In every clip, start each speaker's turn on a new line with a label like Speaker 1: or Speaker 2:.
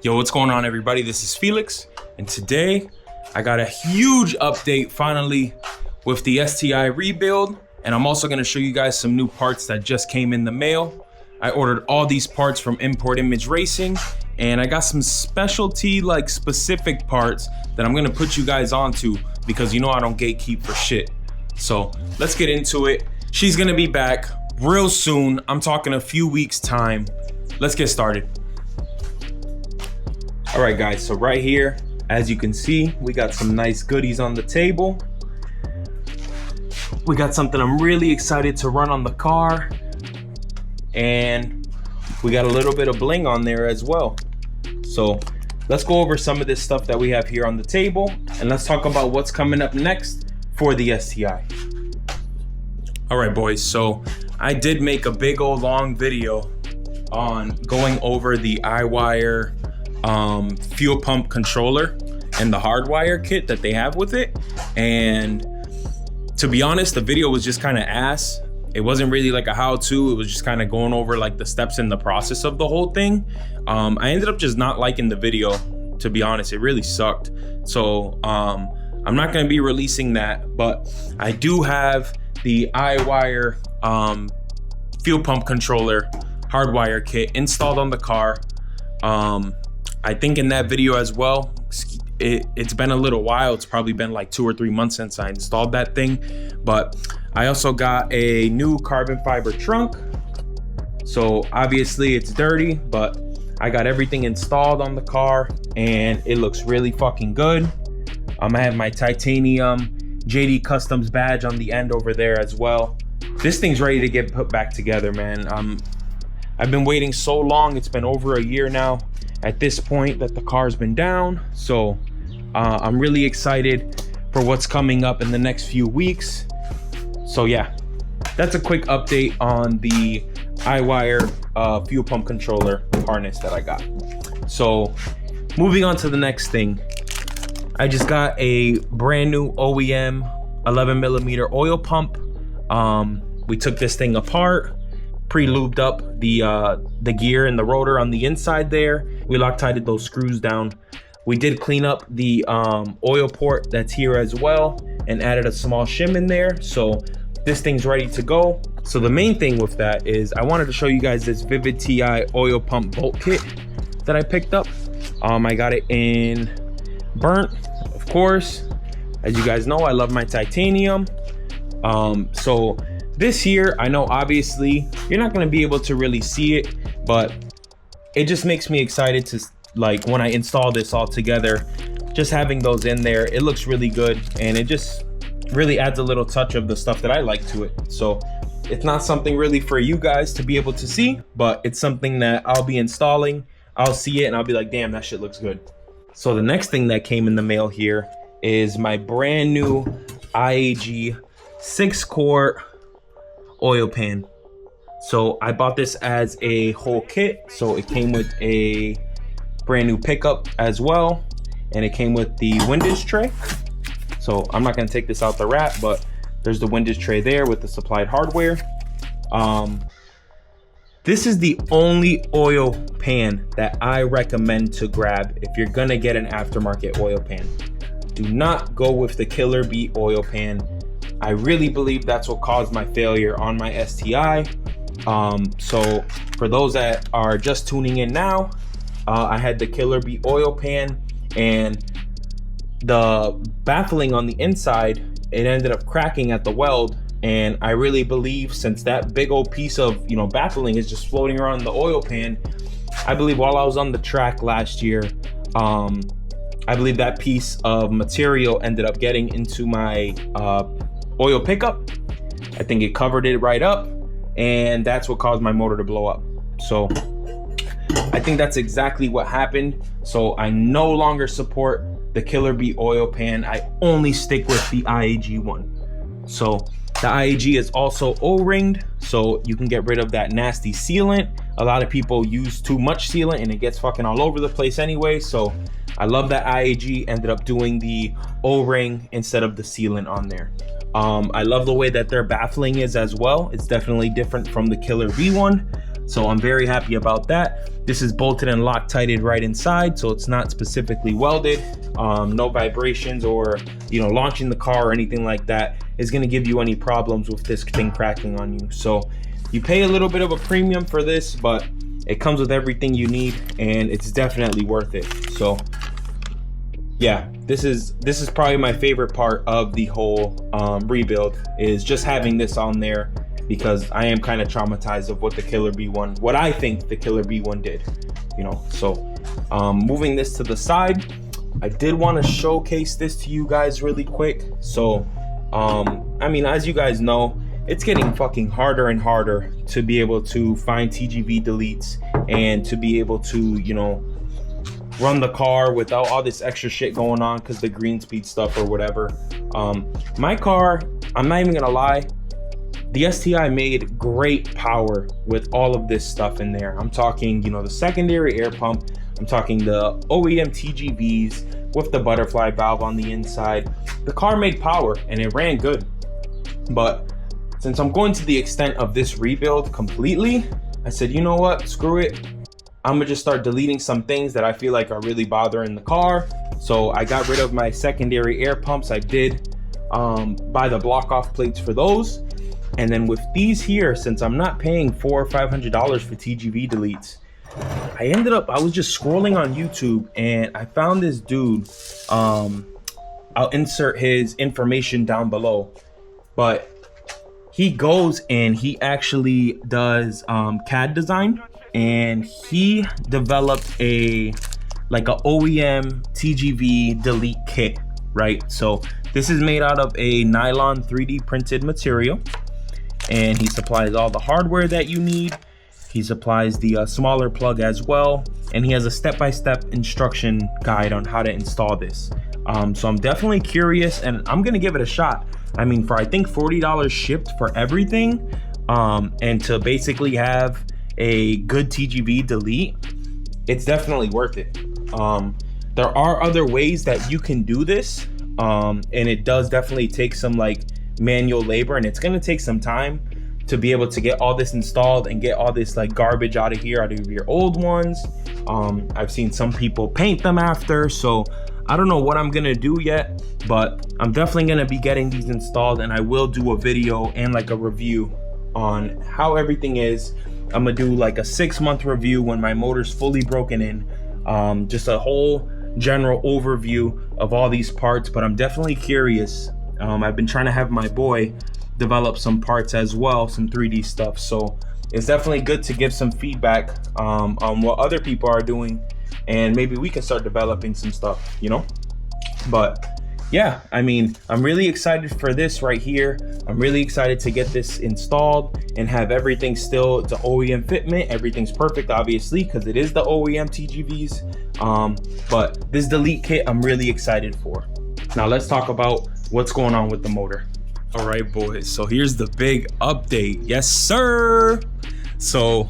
Speaker 1: Yo, what's going on, everybody? This is Felix, and today I got a huge update finally with the STI rebuild, and I'm also going to show you guys some new parts that just came in the mail. I ordered all these parts from Import Image Racing, and I got some specialty, like specific parts that I'm going to put you guys onto because you know I don't gatekeep for shit. So let's get into it. She's going to be back real soon. I'm talking a few weeks time. Let's get started. All right, guys, so right here, as you can see, we got some nice goodies on the table. We got something I'm really excited to run on the car, and we got a little bit of bling on there as well. So let's go over some of this stuff that we have here on the table, and let's talk about what's coming up next for the STI. All right, boys, so I did make a big old long video on going over the iWire fuel pump controller and the hardwire kit that they have with it, and to be honest, the video was just kind of ass. It wasn't really like a how-to. It was just kind of going over like the steps in the process of the whole thing. I ended up just not liking the video, to be honest. It really sucked. So I'm not going to be releasing that, but I do have the iWire fuel pump controller hardwire kit installed on the car. I think in that video as well, it's been a little while. It's probably been like 2 or 3 months since I installed that thing. But I also got a new carbon fiber trunk. So obviously it's dirty, but I got everything installed on the car and it looks really fucking good. I have my titanium JD Customs badge on the end over there as well. This thing's ready to get put back together, man. I've been waiting so long. It's been over a year now at this point that the car's been down. So I'm really excited for what's coming up in the next few weeks. So yeah, that's a quick update on the iWire fuel pump controller harness that I got. So moving on to the next thing, I just got a brand new OEM 11mm oil pump. We took this thing apart, pre-lubed up the gear and the rotor on the inside there. We Loctited those screws down. We did clean up the oil port that's here as well and added a small shim in there. So this thing's ready to go. So the main thing with that is I wanted to show you guys this Vivid TI oil pump bolt kit that I picked up. I got it in burnt, of course. As you guys know, I love my titanium. So this here, I know obviously you're not going to be able to really see it, but it just makes me excited to, like, when I install this all together, just having those in there, it looks really good, and it just really adds a little touch of the stuff that I like to it. So it's not something really for you guys to be able to see, but it's something that I'll be installing. I'll see it and I'll be like, damn, that shit looks good. So the next thing that came in the mail here is my brand new IAG 6-quart oil pan. So I bought this as a whole kit. So it came with a brand new pickup as well, and it came with the windage tray. So I'm not going to take this out the wrap, but there's the windage tray there with the supplied hardware. This is the only oil pan that I recommend to grab if you're gonna get an aftermarket oil pan. Do not go with the Killer Bee oil pan. I really believe that's what caused my failure on my STI. So for those that are just tuning in now, I had the Killer Bee oil pan, and the baffling on the inside, it ended up cracking at the weld. And I really believe, since that big old piece of, baffling is just floating around in the oil pan, I believe while I was on the track last year, I believe that piece of material ended up getting into my oil pickup. I think it covered it right up, and that's what caused my motor to blow up. So I think that's exactly what happened. So I no longer support the Killer Bee oil pan. I only stick with the IAG one. So the IAG is also O-ringed, so you can get rid of that nasty sealant. A lot of people use too much sealant and it gets fucking all over the place anyway. So I love that IAG ended up doing the O-ring instead of the sealant on there. I love the way that their baffling is as well. It's definitely different from the Killer Bee one. So I'm very happy about that. This is bolted and Loctited right inside, so it's not specifically welded. No vibrations or, you know, launching the car or anything like that is going to give you any problems with this thing cracking on you. So you pay a little bit of a premium for this, but it comes with everything you need, and it's definitely worth it. So yeah, this is probably my favorite part of the whole rebuild, is just having this on there, because I am kind of traumatized of what the Killer B1, what I think the Killer B1 did, you know. So moving this to the side, I did want to showcase this to you guys really quick. So I mean, as you guys know, it's getting fucking harder and harder to be able to find TGV deletes and to be able to, you know, run the car without all this extra shit going on because the green speed stuff or whatever. My car, I'm not even gonna lie, the STI made great power with all of this stuff in there. I'm talking, you know, the secondary air pump, I'm talking the OEM TGVs with the butterfly valve on the inside. The car made power and it ran good. But since I'm going to the extent of this rebuild completely, I said, you know what, screw it. I'm gonna just start deleting some things that I feel like are really bothering the car. So I got rid of my secondary air pumps. I did buy the block off plates for those. And then with these here, since I'm not paying $400 or $500 for TGV deletes, I was just scrolling on YouTube and I found this dude. I'll insert his information down below, but he goes and he actually does CAD design, and he developed a OEM TGV delete kit, right? So this is made out of a nylon 3D printed material, and he supplies all the hardware that you need. He supplies the smaller plug as well, and he has a step-by-step instruction guide on how to install this. So I'm definitely curious, and I'm gonna give it a shot. I mean, for I think $40 shipped for everything, and to basically have a good TGV delete, it's definitely worth it. There are other ways that you can do this, and it does definitely take some like manual labor, and it's gonna take some time to be able to get all this installed and get all this like garbage out of your old ones. I've seen some people paint them after, so I don't know what I'm gonna do yet, but I'm definitely gonna be getting these installed, and I will do a video and like a review on how everything is. I'm gonna do like a 6-month review when my motor's fully broken in, just a whole general overview of all these parts. But I'm definitely curious. I've been trying to have my boy develop some parts as well, some 3D stuff, so it's definitely good to give some feedback on what other people are doing, and maybe we can start developing some stuff, you know. But yeah, I mean, I'm really excited for this right here. I'm really excited to get this installed and have everything still to OEM fitment. Everything's perfect, obviously, because it is the OEM TGVs. But this delete kit, I'm really excited for. Now let's talk about what's going on with the motor. All right, boys, so here's the big update. Yes, sir. So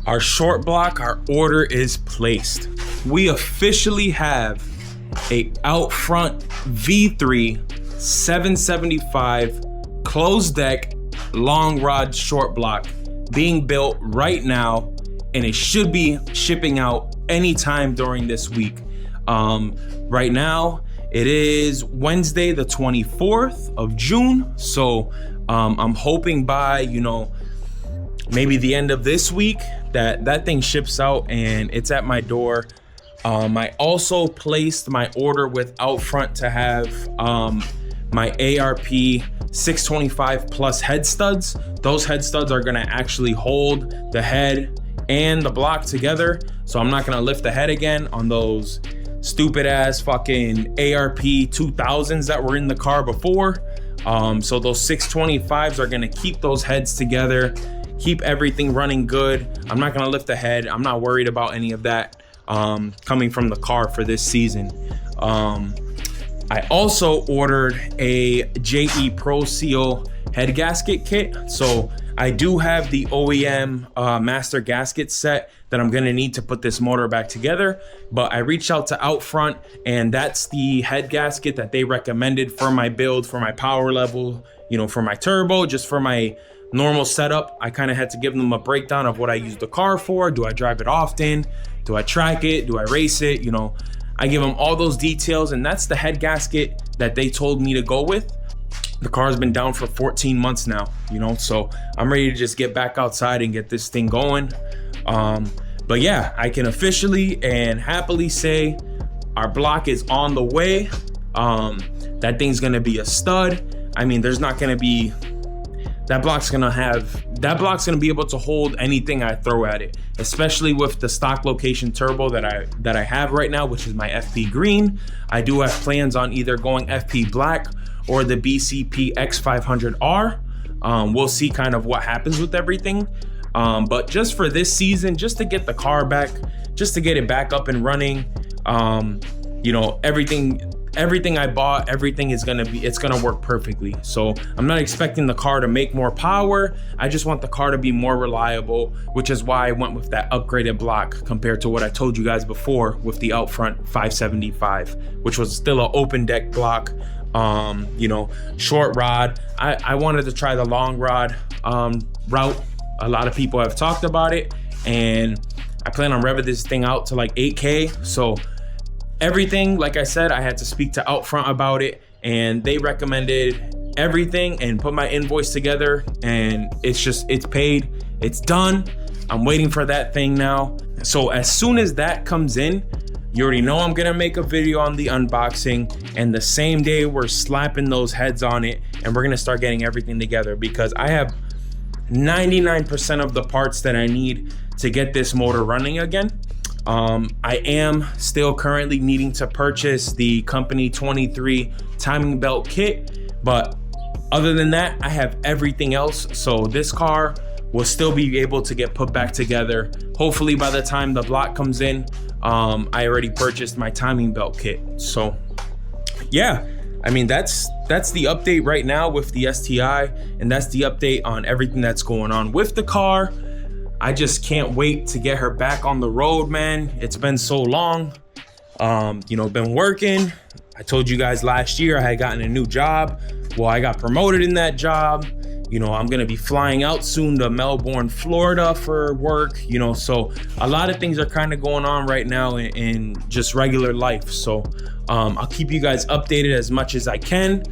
Speaker 1: our short block, our order is placed. We officially have a OUTFRONT V3 775 closed deck long rod short block being built right now, and it should be shipping out anytime during this week. Right now it is Wednesday the 24th of June, so I'm hoping by, you know, maybe the end of this week that thing ships out and it's at my door. I also placed my order with OUTFRONT to have my ARP 625 plus head studs. Those head studs are gonna actually hold the head and the block together, so I'm not gonna lift the head again on those stupid ass fucking ARP 2000s that were in the car before. So those 625s are gonna keep those heads together, keep everything running good. I'm not gonna lift the head. I'm not worried about any of that coming from the car for this season. I also ordered a JE Pro Seal head gasket kit. So I do have the OEM master gasket set that I'm gonna need to put this motor back together, but I reached out to OUTFRONT, and that's the head gasket that they recommended for my build, for my power level, you know, for my turbo, just for my normal setup. I kind of had to give them a breakdown of what I use the car for. Do I drive it often? Do I track it? Do I race it? You know, I give them all those details, and that's the head gasket that they told me to go with. The car's been down for 14 months now, you know, so I'm ready to just get back outside and get this thing going. But yeah, I can officially and happily say our block is on the way. That thing's gonna be a stud. I mean, there's not gonna be, that block's gonna be able to hold anything I throw at it, especially with the stock location turbo that I have right now, which is my FP green. I do have plans on either going FP black or the BCP X500R. We'll see kind of what happens with everything. But just for this season, just to get the car back, just to get it back up and running, you know, everything I bought, everything is it's gonna work perfectly. So I'm not expecting the car to make more power. I just want the car to be more reliable, which is why I went with that upgraded block compared to what I told you guys before with the OUTFRONT 575, which was still an open deck block. You know, short rod. I wanted to try the long rod route. A lot of people have talked about it, and I plan on revving this thing out to like 8K. So everything, like I said, I had to speak to OUTFRONT about it, and they recommended everything and put my invoice together, and it's paid, it's done. I'm waiting for that thing now. So as soon as that comes in, you already know I'm gonna make a video on the unboxing, and the same day we're slapping those heads on it, and we're gonna start getting everything together, because I have 99% of the parts that I need to get this motor running again. I am still currently needing to purchase the Company 23 timing belt kit, but other than that, I have everything else. So this car will still be able to get put back together. Hopefully by the time the block comes in, I already purchased my timing belt kit. So yeah, I mean, that's the update right now with the STI, and that's the update on everything that's going on with the car. I just can't wait to get her back on the road, man. It's been so long. You know, been working. I told you guys last year I had gotten a new job. Well, I got promoted in that job. You know, I'm gonna be flying out soon to Melbourne, Florida for work, you know, so a lot of things are kind of going on right now in just regular life. So I'll keep you guys updated as much as I can.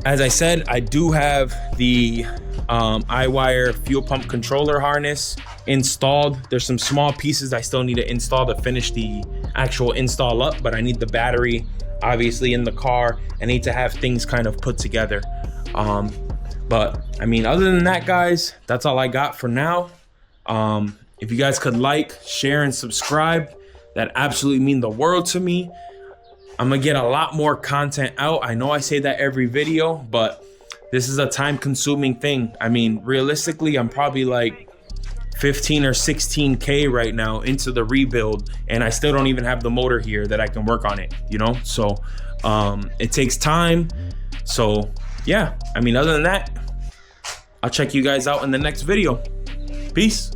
Speaker 1: As I said, I do have the iWire fuel pump controller harness installed. There's some small pieces I still need to install to finish the actual install up, but I need the battery obviously in the car. I need to have things kind of put together. But I mean, other than that, guys, that's all I got for now. If you guys could like, share, and subscribe, that absolutely mean the world to me. I'm gonna get a lot more content out. I know I say that every video, but this is a time-consuming thing. I mean, realistically, I'm probably like 15 or 16K right now into the rebuild, and I still don't even have the motor here that I can work on it, you know? So it takes time. So yeah, I mean, other than that, I'll check you guys out in the next video. Peace.